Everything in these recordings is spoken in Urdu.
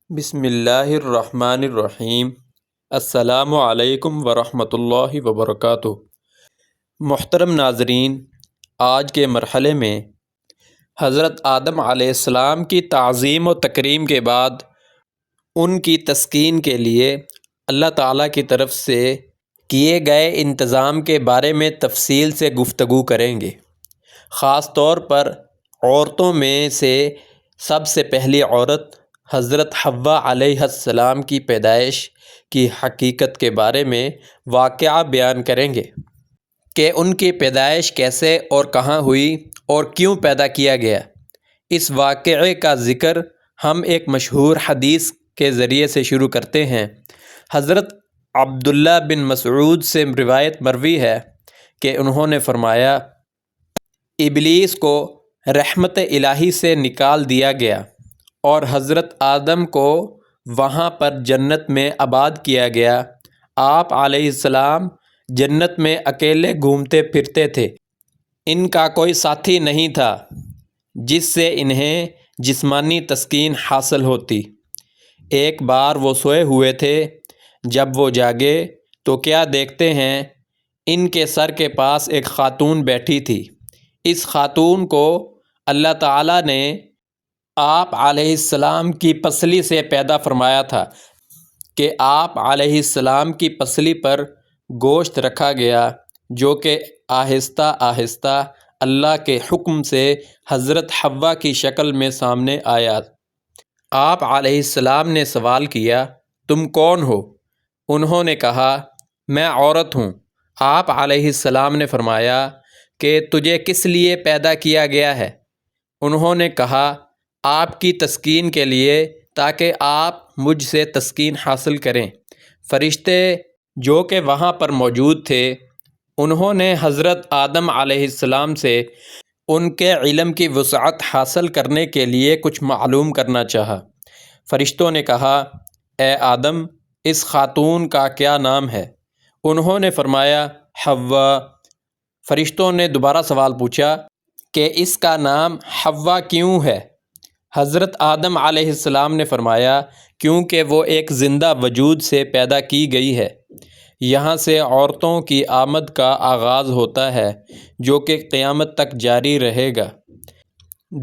بسم اللہ الرحمن الرحیم۔ السلام علیکم ورحمۃ اللہ وبرکاتہ۔ محترم ناظرین، آج کے مرحلے میں حضرت آدم علیہ السلام کی تعظیم و تکریم کے بعد ان کی تسکین کے لیے اللہ تعالیٰ کی طرف سے کیے گئے انتظام کے بارے میں تفصیل سے گفتگو کریں گے۔ خاص طور پر عورتوں میں سے سب سے پہلی عورت حضرت حوا علیہ السلام کی پیدائش کی حقیقت کے بارے میں واقعہ بیان کریں گے کہ ان کی پیدائش کیسے اور کہاں ہوئی اور کیوں پیدا کیا گیا۔ اس واقعے کا ذکر ہم ایک مشہور حدیث کے ذریعے سے شروع کرتے ہیں۔ حضرت عبداللہ بن مسعود سے روایت مروی ہے کہ انہوں نے فرمایا، ابلیس کو رحمت الہی سے نکال دیا گیا اور حضرت آدم کو وہاں پر جنت میں آباد کیا گیا۔ آپ علیہ السلام جنت میں اکیلے گھومتے پھرتے تھے، ان کا کوئی ساتھی نہیں تھا جس سے انہیں جسمانی تسکین حاصل ہوتی۔ ایک بار وہ سوئے ہوئے تھے، جب وہ جاگے تو کیا دیکھتے ہیں، ان کے سر کے پاس ایک خاتون بیٹھی تھی۔ اس خاتون کو اللہ تعالیٰ نے آپ علیہ السلام کی پسلی سے پیدا فرمایا تھا کہ آپ علیہ السلام کی پسلی پر گوشت رکھا گیا، جو کہ آہستہ آہستہ اللہ کے حکم سے حضرت حوا کی شکل میں سامنے آیا۔ آپ علیہ السلام نے سوال کیا، تم کون ہو؟ انہوں نے کہا، میں عورت ہوں۔ آپ علیہ السلام نے فرمایا کہ تجھے کس لیے پیدا کیا گیا ہے؟ انہوں نے کہا، آپ کی تسکین کے لیے، تاکہ آپ مجھ سے تسکین حاصل کریں۔ فرشتے جو کہ وہاں پر موجود تھے، انہوں نے حضرت آدم علیہ السلام سے ان کے علم کی وسعت حاصل کرنے کے لیے کچھ معلوم کرنا چاہا۔ فرشتوں نے کہا، اے آدم، اس خاتون کا کیا نام ہے؟ انہوں نے فرمایا، حوا۔ فرشتوں نے دوبارہ سوال پوچھا کہ اس کا نام حوا کیوں ہے؟ حضرت آدم علیہ السلام نے فرمایا، کیونکہ وہ ایک زندہ وجود سے پیدا کی گئی ہے۔ یہاں سے عورتوں کی آمد کا آغاز ہوتا ہے، جو کہ قیامت تک جاری رہے گا۔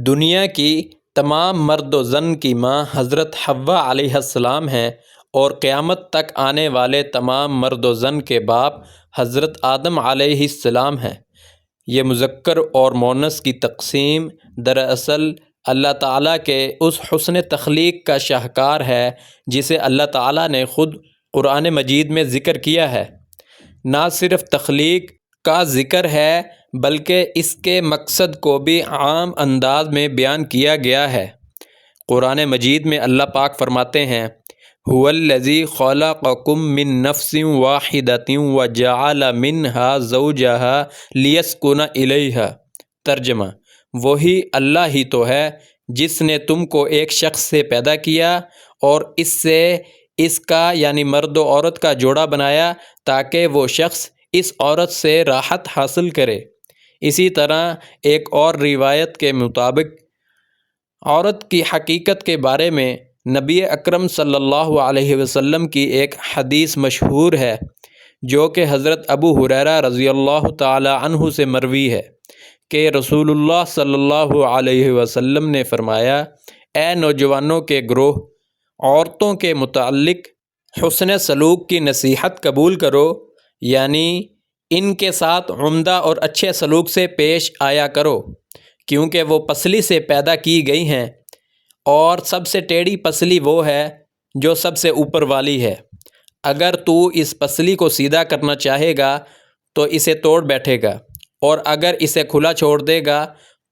دنیا کی تمام مرد و زن کی ماں حضرت حوا علیہ السلام ہیں، اور قیامت تک آنے والے تمام مرد و زن کے باپ حضرت آدم علیہ السلام ہیں۔ یہ مذکر اور مؤنث کی تقسیم دراصل اللہ تعالیٰ کے اس حسن تخلیق کا شاہکار ہے جسے اللہ تعالیٰ نے خود قرآن مجید میں ذکر کیا ہے۔ نہ صرف تخلیق کا ذکر ہے بلکہ اس کے مقصد کو بھی عام انداز میں بیان کیا گیا ہے۔ قرآن مجید میں اللہ پاک فرماتے ہیں، هُوَ الَّذِي خَلَقَكُم مِّن نَّفْسٍ وَاحِدَةٍ وَجَعَلَ مِنْهَا زَوْجَهَا لِيَسْكُنَ إِلَيْهَا۔ ترجمہ، وہی اللہ ہی تو ہے جس نے تم کو ایک شخص سے پیدا کیا اور اس سے اس کا یعنی مرد و عورت کا جوڑا بنایا تاکہ وہ شخص اس عورت سے راحت حاصل کرے۔ اسی طرح ایک اور روایت کے مطابق عورت کی حقیقت کے بارے میں نبی اکرم صلی اللہ علیہ وسلم کی ایک حدیث مشہور ہے، جو کہ حضرت ابو ہریرہ رضی اللہ تعالی عنہ سے مروی ہے کہ رسول اللہ صلی اللہ علیہ وسلم نے فرمایا، اے نوجوانوں کے گروہ، عورتوں کے متعلق حسن سلوک کی نصیحت قبول کرو، یعنی ان کے ساتھ عمدہ اور اچھے سلوک سے پیش آیا کرو، کیونکہ وہ پسلی سے پیدا کی گئی ہیں، اور سب سے ٹیڑھی پسلی وہ ہے جو سب سے اوپر والی ہے۔ اگر تو اس پسلی کو سیدھا کرنا چاہے گا تو اسے توڑ بیٹھے گا، اور اگر اسے کھلا چھوڑ دے گا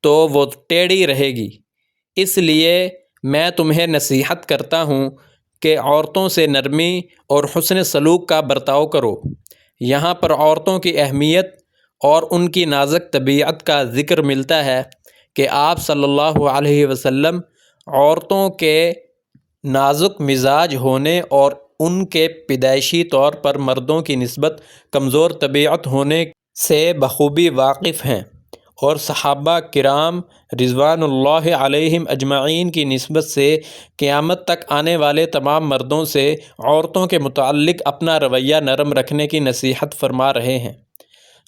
تو وہ ٹیڑھی رہے گی۔ اس لیے میں تمہیں نصیحت کرتا ہوں کہ عورتوں سے نرمی اور حسن سلوک کا برتاؤ کرو۔ یہاں پر عورتوں کی اہمیت اور ان کی نازک طبیعت کا ذکر ملتا ہے کہ آپ صلی اللہ علیہ وسلم عورتوں کے نازک مزاج ہونے اور ان کے پیدائشی طور پر مردوں کی نسبت کمزور طبیعت ہونے سے بخوبی واقف ہیں۔ اور صحابہ کرام رضوان اللہ علیہم اجمعین کی نسبت سے قیامت تک آنے والے تمام مردوں سے عورتوں کے متعلق اپنا رویہ نرم رکھنے کی نصیحت فرما رہے ہیں۔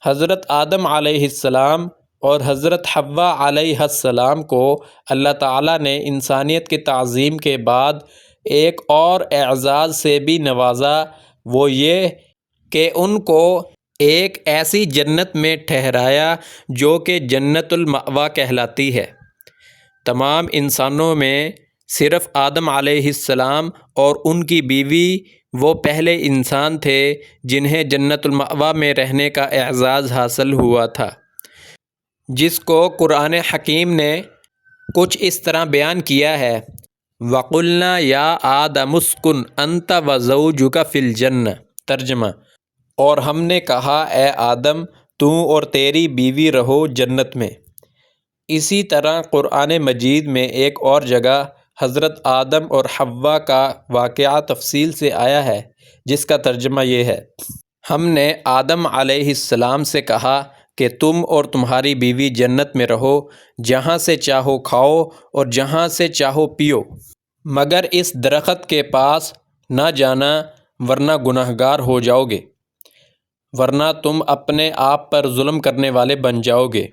حضرت آدم علیہ السلام اور حضرت حوا علیہ السلام کو اللہ تعالیٰ نے انسانیت کی تعظیم کے بعد ایک اور اعزاز سے بھی نوازا، وہ یہ کہ ان کو ایک ایسی جنت میں ٹھہرایا جو کہ جنت المأویٰ کہلاتی ہے۔ تمام انسانوں میں صرف آدم علیہ السلام اور ان کی بیوی وہ پہلے انسان تھے جنہیں جنت المأویٰ میں رہنے کا اعزاز حاصل ہوا تھا، جس کو قرآن حکیم نے کچھ اس طرح بیان کیا ہے: وَقُلْنَا يَا آدَمُ اسْكُنْ أَنْتَ وَزَوْجُكَ فِي الْجَنَّةِ۔ ترجمہ: اور ہم نے کہا اے آدم تو اور تیری بیوی رہو جنت میں۔ اسی طرح قرآن مجید میں ایک اور جگہ حضرت آدم اور حوا کا واقعہ تفصیل سے آیا ہے، جس کا ترجمہ یہ ہے: ہم نے آدم علیہ السلام سے کہا کہ تم اور تمہاری بیوی جنت میں رہو، جہاں سے چاہو کھاؤ اور جہاں سے چاہو پیو، مگر اس درخت کے پاس نہ جانا ورنہ گنہگار ہو جاؤ گے، ورنہ تم اپنے آپ پر ظلم کرنے والے بن جاؤ گے۔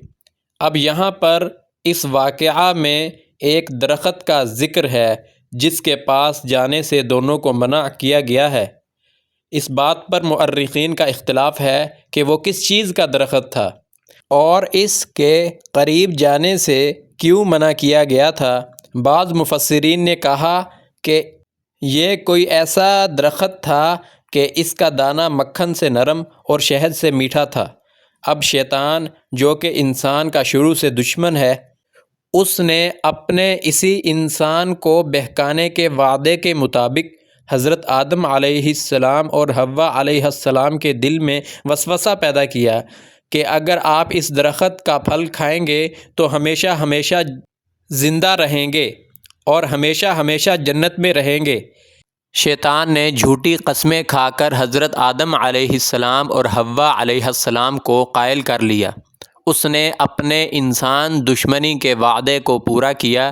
اب یہاں پر اس واقعہ میں ایک درخت کا ذکر ہے جس کے پاس جانے سے دونوں کو منع کیا گیا ہے۔ اس بات پر مؤرخین کا اختلاف ہے کہ وہ کس چیز کا درخت تھا اور اس کے قریب جانے سے کیوں منع کیا گیا تھا۔ بعض مفسرین نے کہا کہ یہ کوئی ایسا درخت تھا کہ اس کا دانہ مکھن سے نرم اور شہد سے میٹھا تھا۔ اب شیطان جو کہ انسان کا شروع سے دشمن ہے، اس نے اپنے اسی انسان کو بہکانے کے وعدے کے مطابق حضرت آدم علیہ السلام اور حوا علیہ السلام کے دل میں وسوسہ پیدا کیا کہ اگر آپ اس درخت کا پھل کھائیں گے تو ہمیشہ ہمیشہ زندہ رہیں گے اور ہمیشہ ہمیشہ جنت میں رہیں گے۔ شیطان نے جھوٹی قسمیں کھا کر حضرت آدم علیہ السلام اور حوا علیہ السلام کو قائل کر لیا۔ اس نے اپنے انسان دشمنی کے وعدے کو پورا کیا،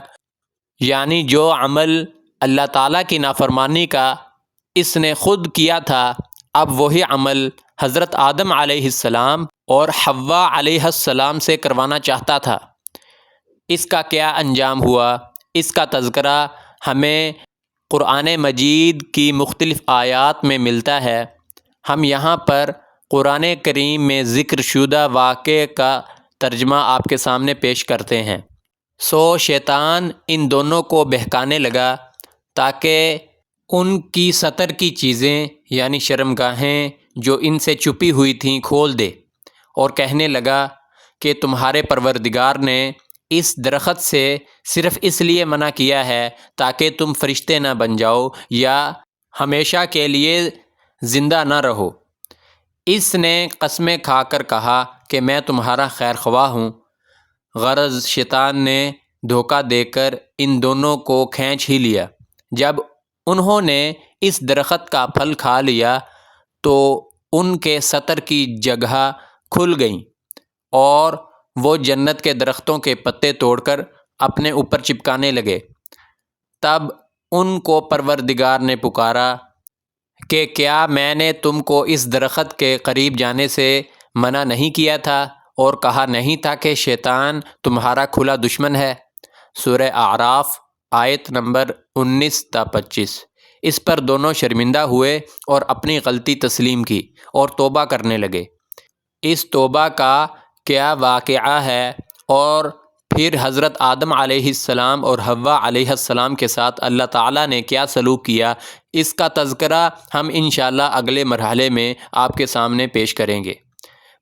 یعنی جو عمل اللہ تعالیٰ کی نافرمانی کا اس نے خود کیا تھا، اب وہی عمل حضرت آدم علیہ السلام اور حوا علیہ السلام سے کروانا چاہتا تھا۔ اس کا کیا انجام ہوا، اس کا تذکرہ ہمیں قرآن مجید کی مختلف آیات میں ملتا ہے۔ ہم یہاں پر قرآن کریم میں ذکر شدہ واقعے کا ترجمہ آپ کے سامنے پیش کرتے ہیں۔ شیطان ان دونوں کو بہکانے لگا تاکہ ان کی ستر کی چیزیں یعنی شرمگاہیں جو ان سے چھپی ہوئی تھیں کھول دے، اور کہنے لگا کہ تمہارے پروردگار نے اس درخت سے صرف اس لیے منع کیا ہے تاکہ تم فرشتے نہ بن جاؤ یا ہمیشہ کے لیے زندہ نہ رہو۔ اس نے قسمیں کھا کر کہا کہ میں تمہارا خیر خواہ ہوں۔ غرض شیطان نے دھوکہ دے کر ان دونوں کو کھینچ ہی لیا۔ جب انہوں نے اس درخت کا پھل کھا لیا تو ان کے ستر کی جگہ کھل گئیں اور وہ جنت کے درختوں کے پتے توڑ کر اپنے اوپر چپکانے لگے۔ تب ان کو پروردگار نے پکارا کہ کیا میں نے تم کو اس درخت کے قریب جانے سے منع نہیں کیا تھا اور کہا نہیں تھا کہ شیطان تمہارا کھلا دشمن ہے؟ سورہ اعراف آیت نمبر 19 تا 25۔ اس پر دونوں شرمندہ ہوئے اور اپنی غلطی تسلیم کی اور توبہ کرنے لگے۔ اس توبہ کا کیا واقعہ ہے اور پھر حضرت آدم علیہ السلام اور حوا علیہ السلام کے ساتھ اللہ تعالیٰ نے کیا سلوک کیا، اس کا تذکرہ ہم انشاءاللہ اگلے مرحلے میں آپ کے سامنے پیش کریں گے۔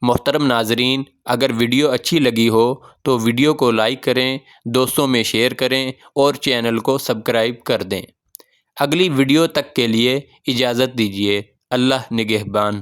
محترم ناظرین، اگر ویڈیو اچھی لگی ہو تو ویڈیو کو لائک کریں، دوستوں میں شیئر کریں اور چینل کو سبسکرائب کر دیں۔ اگلی ویڈیو تک کے لیے اجازت دیجیے۔ اللہ نگہبان۔